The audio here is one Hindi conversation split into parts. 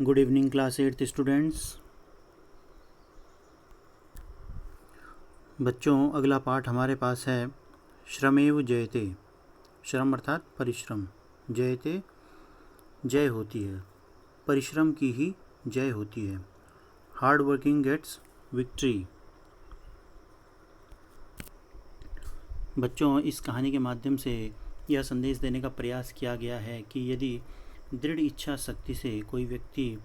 Good evening class 8th students. बच्चों, अगला पाठ हमारे पास है श्रमेव जयते। श्रम अर्थात परिश्रम, जयते जय होती है, परिश्रम की ही जय होती है। Hard working gets victory. बच्चों, इस कहानी के माध्यम से यह संदेश देने का प्रयास किया गया है कि यदि दृढ़ इच्छा शक्ति से कोई व्यक्ति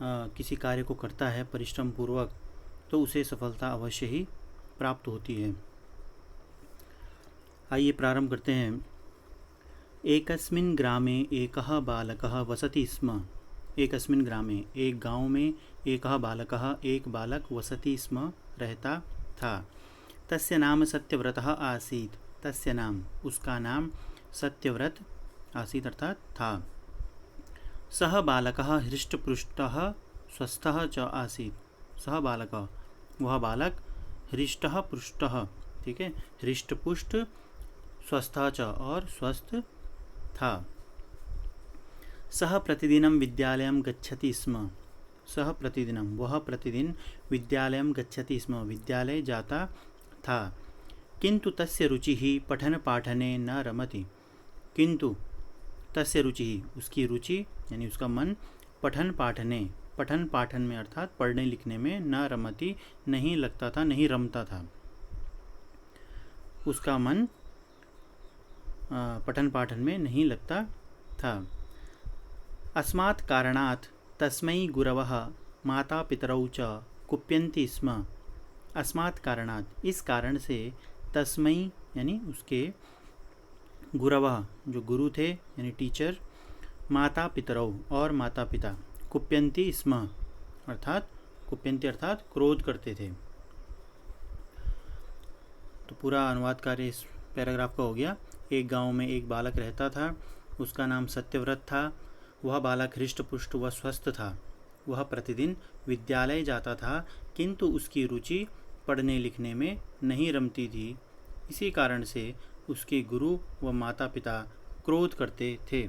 किसी कार्य को करता है परिश्रम पूर्वक, तो उसे सफलता अवश्य ही प्राप्त होती है। आइए प्रारंभ करते हैं। एकस्मिन् ग्रामे एकः बालकः वसति स्म। एकस्मिन् ग्रामे, एक गांव में, एकः बालकः, एक बालक, वसति स्म, रहता था। तस्य नाम सत्यव्रतः आसीत्। तस्य नाम, उसका नाम, सत्यव्रत आसीत् अर्थात था। सः बालकः हृष्टपुष्टः स्वस्थः च आसीत्। सः बालकः, वह बालक, हृष्टः पुष्टः, ठीक है, हृष्टपुष्ट, स्वस्थः च और स्वस्थ था। सः प्रतिदिनं विद्यालयं गच्छति स्म। सः प्रतिदिनं, वह प्रतिदिन, विद्यालयं गच्छति स्म, विद्यालय जाता था। किंतु तस्य रुचिः पठन पाठने न रमति। किंतु तस्य रुचिः, उसकी रुचि यानी उसका मन, पठन पाठने, पठन पाठन में अर्थात पढ़ने लिखने में, न रमति नहीं लगता था, नहीं रमता था। उसका मन पठन पाठन में नहीं लगता था। अस्मात् कारणात् तस्मै गुरवः माता पितरौ च कुप्यन्ति स्म। अस्मात् कारणात्, इस कारण से, तस्मै यानी उसके, गुरवः जो गुरु थे यानी टीचर, माता पितरौ और माता पिता, कुप्यन्ति स्म अर्थात, कुप्यन्ति अर्थात क्रोध करते थे। तो पूरा अनुवाद कार्य इस पैराग्राफ का हो गया। एक गांव में एक बालक रहता था, उसका नाम सत्यव्रत था। वह बालक हृष्टपुष्ट व स्वस्थ था। वह प्रतिदिन विद्यालय जाता था, किंतु उसकी रुचि पढ़ने लिखने में नहीं रमती थी। इसी कारण से उसके गुरु व माता पिता क्रोध करते थे।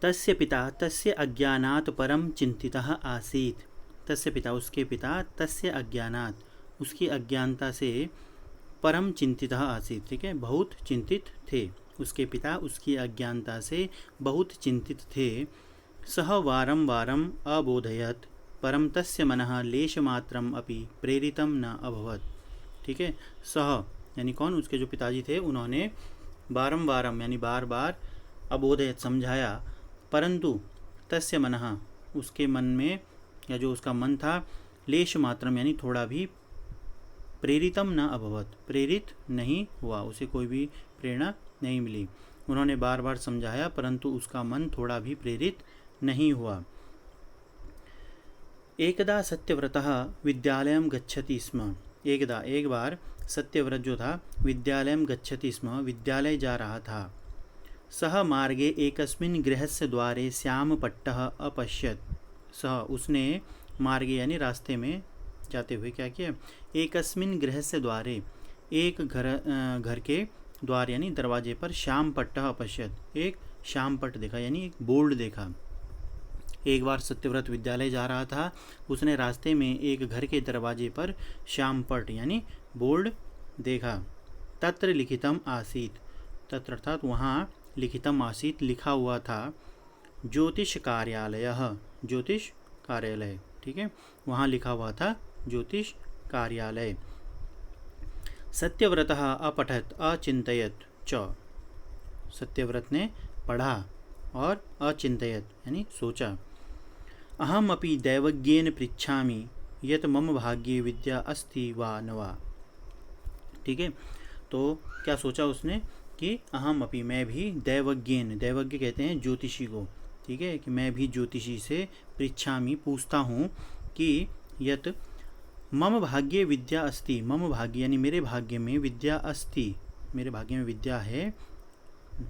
तस्य पिता तस्य अज्ञानात् परम चिंतितः आसीत्। तस्य पिता, उसके पिता, तस्य अज्ञानात्, उसकी अज्ञानता से, परम चिंतितः आसीत्, ठीक है, बहुत चिंतित थे। उसके पिता उसकी अज्ञानता से बहुत चिंतित थे। सः वारं वारं अबोधयत् परं तस्य मनः लेशमात्रम् अपि प्रेरितं न अभवत्। ठीक है, सः यानी कौन, उसके जो पिताजी थे, उन्होंने वारं वारं यानी बार बार, अबोधयत् समझाया, परंतु तस्य मनः, उसके मन में या जो उसका मन था, लेश मात्रम यानी थोड़ा भी, प्रेरितम न अभवत, प्रेरित नहीं हुआ, उसे कोई भी प्रेरणा नहीं मिली। उन्होंने बार बार समझाया परंतु उसका मन थोड़ा भी प्रेरित नहीं हुआ। एकदा सत्यव्रतः विद्यालयं गच्छति स्म। एकदा, एक बार, सत्यव्रत जो था, विद्यालयं गच्छति स्म, विद्यालय जा रहा था। सः मार्गे एकस्मिन् गृहस्य द्वारे श्यामपट्टः अपश्यत्। सः, उसने, मार्गे यानी रास्ते में जाते हुए क्या किया, एकस्मिन् गृहस्य द्वारे, एक घर के द्वार यानी दरवाजे पर, श्यामपट्टः अपश्यत्, एक श्यामपट्ट देखा यानी एक बोर्ड देखा। एक बार सत्यव्रत विद्यालय जा रहा था, उसने रास्ते में एक घर के दरवाजे पर श्यामपट्ट यानी बोर्ड देखा। तत्र लिखितम आसीत्। तत्र अर्थात वहाँ, लिखितम आसीत् लिखा हुआ था, ज्योतिष कार्यालयः, ज्योतिष कार्यालय, ठीक है, वहाँ लिखा हुआ था ज्योतिष कार्यालय। सत्यव्रतः अपठत् अचिन्तयत् च। सत्यव्रत ने पढ़ा और अचिन्तयत् यानी सोचा। अहम अपि दैवज्ञेन पृच्छामि यत् मम भाग्ये विद्या अस्ति वा न वा। ठीक है, तो क्या सोचा उसने कि अहम अपि, मैं भी, दैवज्ञेन, दैवज्ञ कहते हैं ज्योतिषी को, ठीक है, कि मैं भी ज्योतिषी से, पृच्छामि पूछता हूँ, कि यत् मम भाग्ये विद्या अस्ति, मम भाग्य यानी मेरे भाग्य में, विद्या अस्ति, मेरे भाग्य में विद्या है,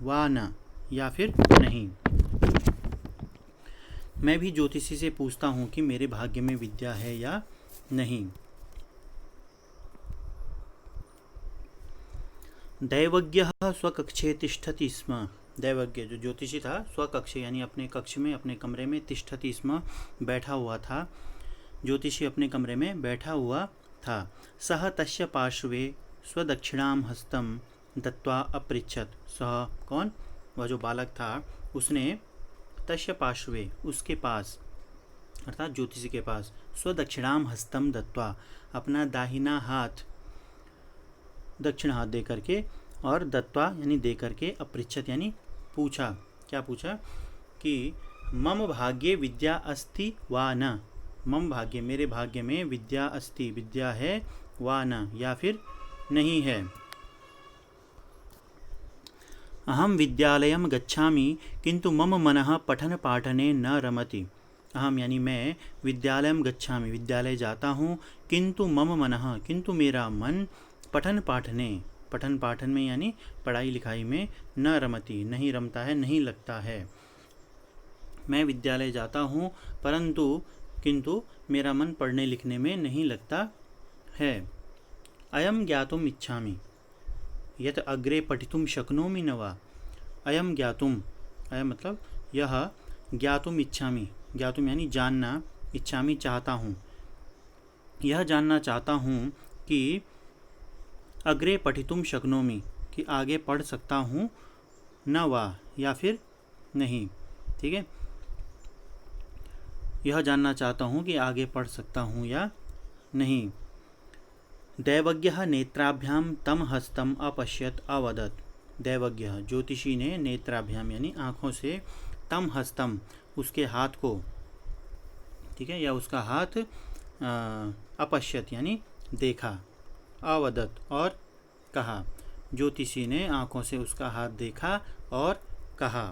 वा न या फिर नहीं। मैं भी ज्योतिषी से पूछता हूँ कि मेरे भाग्य में विद्या है या नहीं। दैवज्ञः स्वकक्षे तिष्ठति स्म। दैवज्ञ जो ज्योतिषी था, स्वकक्ष यानी अपने कक्ष में, अपने कमरे में, तिष्ठति स्म बैठा हुआ था, ज्योतिषी अपने कमरे में बैठा हुआ था। सह तस्य पार्श्वे स्वदक्षिणाम हस्तम दत्वा अपृच्छत। सह कौन? वह जो बालक था, उसने तस्य पार्श्वे उसके पास अर्थात ज्योतिषी के पास स्वदक्षिणाम हस्तम दत्वा अपना दाहिना हाथ दक्षिण हाथ दे करके और दत्वा यानी दे करके अपृच्छत यानी पूछा। क्या पूछा? कि मम भाग्ये विद्या अस्ति वा न। मम भाग्य मेरे भाग्य में विद्या अस्ति विद्या है, वा न या फिर नहीं है। अहम विद्यालयम गच्छामि किंतु मम मनः पठन पाठने न रमति। अहम यानी मैं, विद्यालयम गच्छामि विद्यालय जाता हूँ, किंतु मम मनः किंतु मेरा मन, पठन पाठने पठन पाठन में यानी पढ़ाई लिखाई में, न रमति नहीं रमता है, नहीं लगता है। मैं विद्यालय जाता हूँ परंतु किंतु मेरा मन पढ़ने लिखने में नहीं लगता है। अयम ज्ञातुम इच्छामि यत अग्रे पठितुम शक्नोमि न वा। अयम ज्ञातुम, अयम मतलब यह, ज्ञातुम इच्छामि, ज्ञातुम यानी जानना, इच्छामि चाहता हूँ, यह जानना चाहता हूँ कि अग्रे पठितुम शक्नोमि कि आगे पढ़ सकता हूँ, न वा या फिर नहीं। ठीक है, यह जानना चाहता हूँ कि आगे पढ़ सकता हूँ या नहीं। दैवज्ञः नेत्राभ्याम तम हस्तम अपश्यत अवदत्। दैवज्ञ ज्योतिषी ने नेत्राभ्याम यानी आँखों से, तम हस्तम उसके हाथ को, ठीक है, या उसका हाथ अपश्यत यानी देखा, अवदत् और कहा। ज्योतिषी ने आँखों से उसका हाथ देखा और कहा।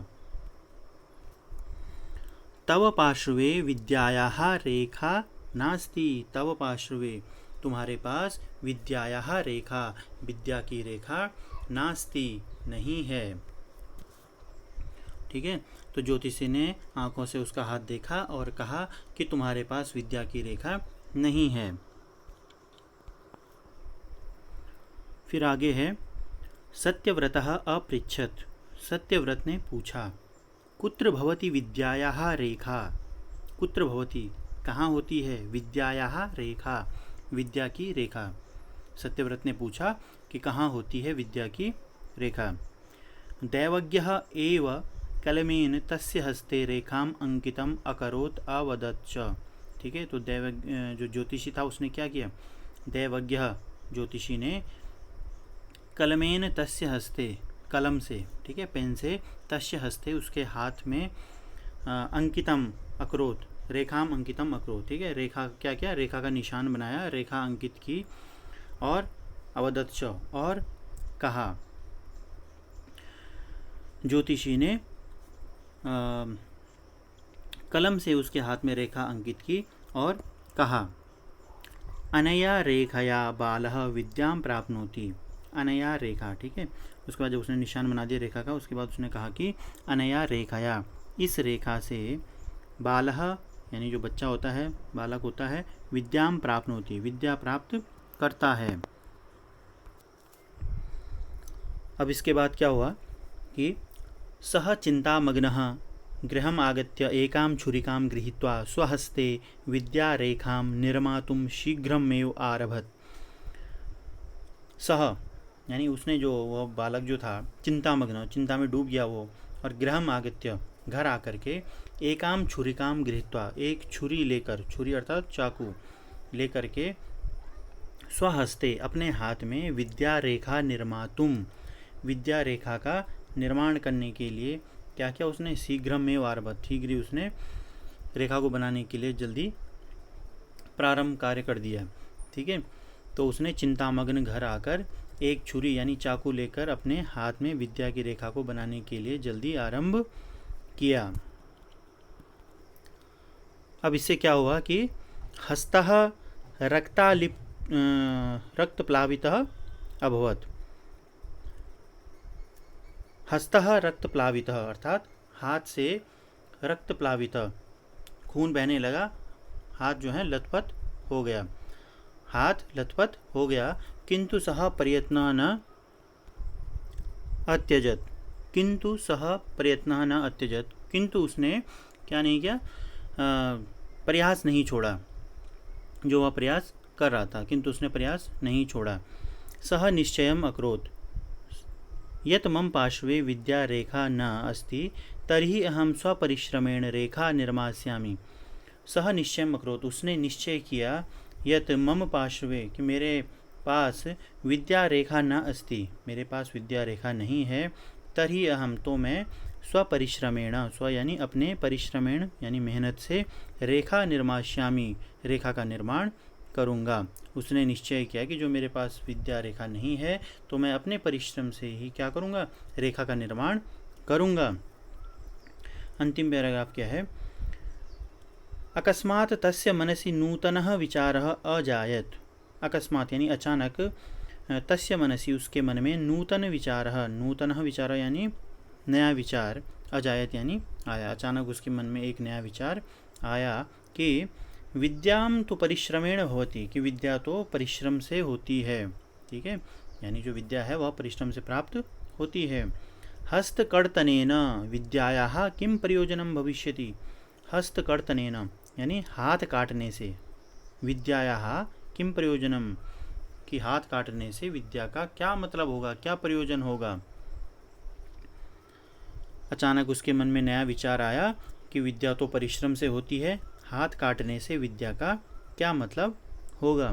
तव पार्श्वे विद्यायाः रेखा नास्ति। तव पार्श्वे तुम्हारे पास विद्यायाः रेखा विद्या की रेखा, नास्ति नहीं है। ठीक है, तो ज्योतिषी ने आंखों से उसका हाथ देखा और कहा कि तुम्हारे पास विद्या की रेखा नहीं है। फिर आगे है सत्यव्रतः अपृच्छत। सत्यव्रत ने पूछा कुत्र भवति विद्यायाः रेखा। कुत्र भवति कहाँ होती है, विद्यायाः रेखा विद्या की रेखा। सत्यव्रत ने पूछा कि कहाँ होती है विद्या की रेखा। दैवज्ञः एव कलमेन तस्य हस्ते रेखाम अंकितम अकरोत् अवदत् च। ठीक है, तो जो ज्योतिषी था उसने क्या किया, दैवज्ञ ज्योतिषी ने कलमेन तस्य हस्ते कलम से, ठीक है, पेन से, तस्य हस्ते उसके हाथ में, अंकितम अकरोत रेखाम अंकितम अकरोत, ठीक है, रेखा क्या क्या रेखा का निशान बनाया, रेखा अंकित की, और अवदत् च और कहा। ज्योतिषी ने कलम से उसके हाथ में रेखा अंकित की और कहा अनया रेखया बालः विद्यां प्राप्नोति। अनया रेखा, ठीक है, उसके बाद जब उसने निशान बना दिया रेखा का, उसके बाद उसने कहा कि अनया रेखाया इस रेखा से बालः यानी जो बच्चा होता है, बालक होता है, विद्यां प्राप्नोति विद्या प्राप्त करता है। अब इसके बाद क्या हुआ कि सह चिंतामग्नः गृहम् आगत्य एकां छुरिकां गृहीत्वा स्वहस्ते विद्यारेखां निर्मातुं शीघ्रमेव आरभत। सह यानी उसने, जो वह बालक जो था, चिंतामग्न चिंता में डूब गया वो, और गृहम् आगत्य घर आकर के, एकां छुरिकां गृहीत्वा एक छुरी लेकर, छुरी अर्थात चाकू लेकर के, स्वहस्ते अपने हाथ में, विद्या रेखा निर्मातुम विद्या रेखा का निर्माण करने के लिए क्या क्या उसने, शीघ्रमेव आरभत शीघ्र ही उसने रेखा को बनाने के लिए जल्दी प्रारंभ कार्य कर दिया। ठीक है, तो उसने चिंतामग्न घर आकर एक छुरी यानी चाकू लेकर अपने हाथ में विद्या की रेखा को बनाने के लिए जल्दी आरंभ किया। अब इससे क्या हुआ कि हस्तः रक्तप्लावितः अभवत्। हस्तः रक्तप्लावितः अर्थात हाथ से रक्तप्लावित, खून बहने लगा, हाथ जो है लथपथ हो गया, हाथ लथपथ हो गया। किंतु सह प्रयत्न न अत्यजत, किंतु सह प्रयत्नः न अत्यजत, किंतु उसने क्या नहीं किया, प्रयास नहीं छोड़ा, जो वह प्रयास कर रहा था किंतु उसने प्रयास नहीं छोड़ा। सह निश्चयम् अकरोत् यत् मम पार्श्वे विद्या रेखा न अस्ति तर्हि अहम स्वपरिश्रमेण रेखा निर्मास्यामि। सह निश्चयम् अकरोत्, उसने निश्चय किया, यत् मम पार्श्वे, कि मेरे पास विद्या रेखा न अस्ति, मेरे पास विद्या रेखा नहीं है, तर्हि अहम, तो मैं, स्वपरिश्रमेण, स्व यानी अपने, परिश्रमेण यानी मेहनत से, रेखा निर्मास्यामि, रेखा का निर्माण करूँगा। उसने निश्चय किया कि जो मेरे पास विद्या रेखा नहीं है तो मैं अपने परिश्रम से ही क्या करूँगा, रेखा का निर्माण करूँगा। अंतिम पैराग्राफ क्या है, अकस्मात् तस्य मनसि नूतनः विचारः अजायत, अकस्मात यानी अचानक, तस्य मनसि उसके मन में, नूतन विचारः, नूतनः विचारः यानी नया विचार, अजायत यानी आया, अचानक उसके मन में एक नया विचार आया कि विद्याम तो परिश्रमेण भवति, कि विद्या तो परिश्रम से होती है, ठीक है, यानी जो विद्या है वह परिश्रम से प्राप्त होती है। हस्तकर्तनेन विद्यायाः किं प्रयोजनं भविष्यति, हस्तकर्तनेन यानी हाथ काटने से, विद्यायाः किं प्रयोजनम, कि हाथ काटने से विद्या का क्या मतलब होगा, क्या प्रयोजन होगा। अचानक उसके मन में नया विचार आया कि विद्या तो परिश्रम से होती है, हाथ काटने से विद्या का क्या मतलब होगा।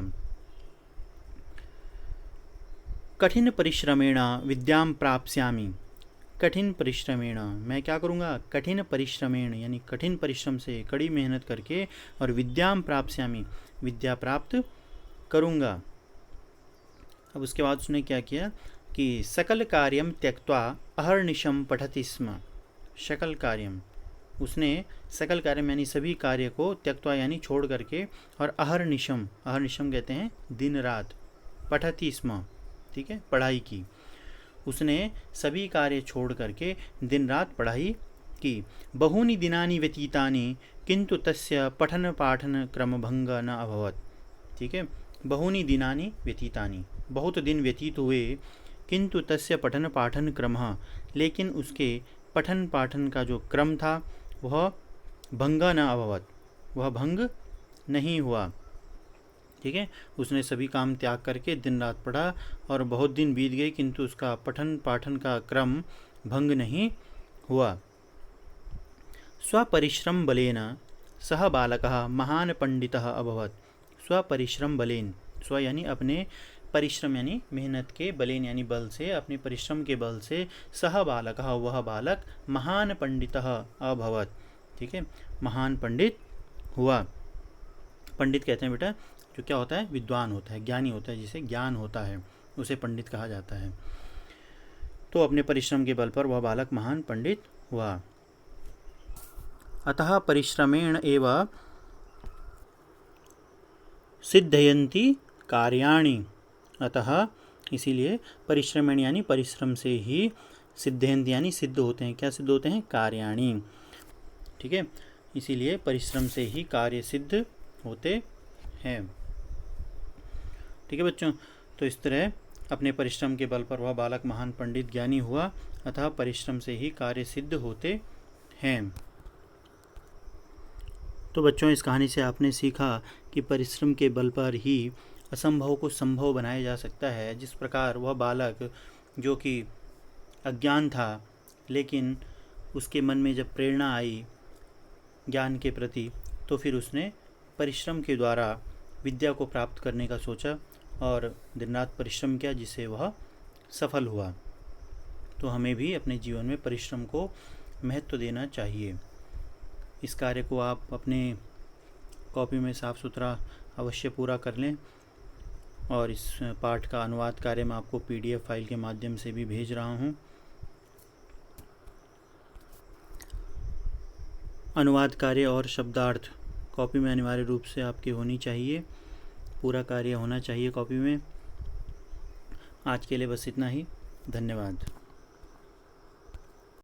कठिन परिश्रमेण विद्याम प्राप्स्यामि, कठिन परिश्रमेण, मैं क्या करूँगा, कठिन परिश्रमेण यानी कठिन परिश्रम से, कड़ी मेहनत करके, और विद्याम प्राप्स्यामि, विद्या प्राप्त करूँगा। अब उसके बाद उसने क्या किया कि सकल कार्यम त्यक्त्वा अहर्निशम पठति स्म, सकल कार्यम, उसने सकल कार्यम यानी सभी कार्य को, त्यक्त्वा यानी छोड़ करके, और अहर्निशम, अहर्निशम कहते हैं दिन रात, पठति स्म, ठीक है, पढ़ाई की, उसने सभी कार्य छोड़ करके दिन रात पढ़ाई की। बहूनि दिनानि व्यतीतानि किंतु तस्य पठन पाठन क्रमभंग न अभवत्, ठीक है, बहूनि दिनानि व्यतीतानि, बहुत दिन व्यतीत हुए, किंतु तस्य पठन पाठन क्रमः, लेकिन उसके पठन पाठन का जो क्रम था वह भंग न अभवत्, वह भंग नहीं हुआ, ठीक है, उसने सभी काम त्याग करके दिन रात पढ़ा और बहुत दिन बीत गए किंतु उसका पठन पाठन का क्रम भंग नहीं हुआ। स्वपरिश्रम बलेन सह बालकः महान पंडितः अभवत्, स्वपरिश्रम बलेन, स्व यानी अपने, परिश्रम यानी मेहनत के, बलेन यानी बल से, अपने परिश्रम के बल से, सह बालकः वह बालक, महान पंडितः अभवत्, ठीक है, महान पंडित हुआ। पंडित कहते हैं बेटा जो क्या होता है, विद्वान होता है, ज्ञानी होता है, जिसे ज्ञान होता है उसे पंडित कहा जाता है। तो अपने परिश्रम के बल पर वह बालक महान पंडित हुआ। अतः परिश्रमेण एव सिद्धयन्ति कार्याणि, अतः इसीलिए परिश्रमेण यानी परिश्रम से ही, सिद्धयन्ति यानी सिद्ध होते हैं, क्या सिद्ध होते हैं, कार्याणि, ठीक है, इसीलिए परिश्रम से ही कार्य सिद्ध होते हैं, ठीक है बच्चों। तो इस तरह अपने परिश्रम के बल पर वह बालक महान पंडित ज्ञानी हुआ, अतः परिश्रम से ही कार्य सिद्ध होते हैं। तो बच्चों इस कहानी से आपने सीखा कि परिश्रम के बल पर ही असंभव को संभव बनाया जा सकता है। जिस प्रकार वह बालक जो कि अज्ञान था, लेकिन उसके मन में जब प्रेरणा आई ज्ञान के प्रति, तो फिर उसने परिश्रम के द्वारा विद्या को प्राप्त करने का सोचा और दिन रात परिश्रम किया, जिससे वह सफल हुआ। तो हमें भी अपने जीवन में परिश्रम को महत्व देना चाहिए। इस कार्य को आप अपने कॉपी में साफ़ सुथरा अवश्य पूरा कर लें, और इस पाठ का अनुवाद कार्य मैं आपको PDF फाइल के माध्यम से भी भेज रहा हूँ। अनुवाद कार्य और शब्दार्थ कॉपी में अनिवार्य रूप से आपकी होनी चाहिए, पूरा कार्य होना चाहिए कॉपी में। आज के लिए बस इतना ही, धन्यवाद।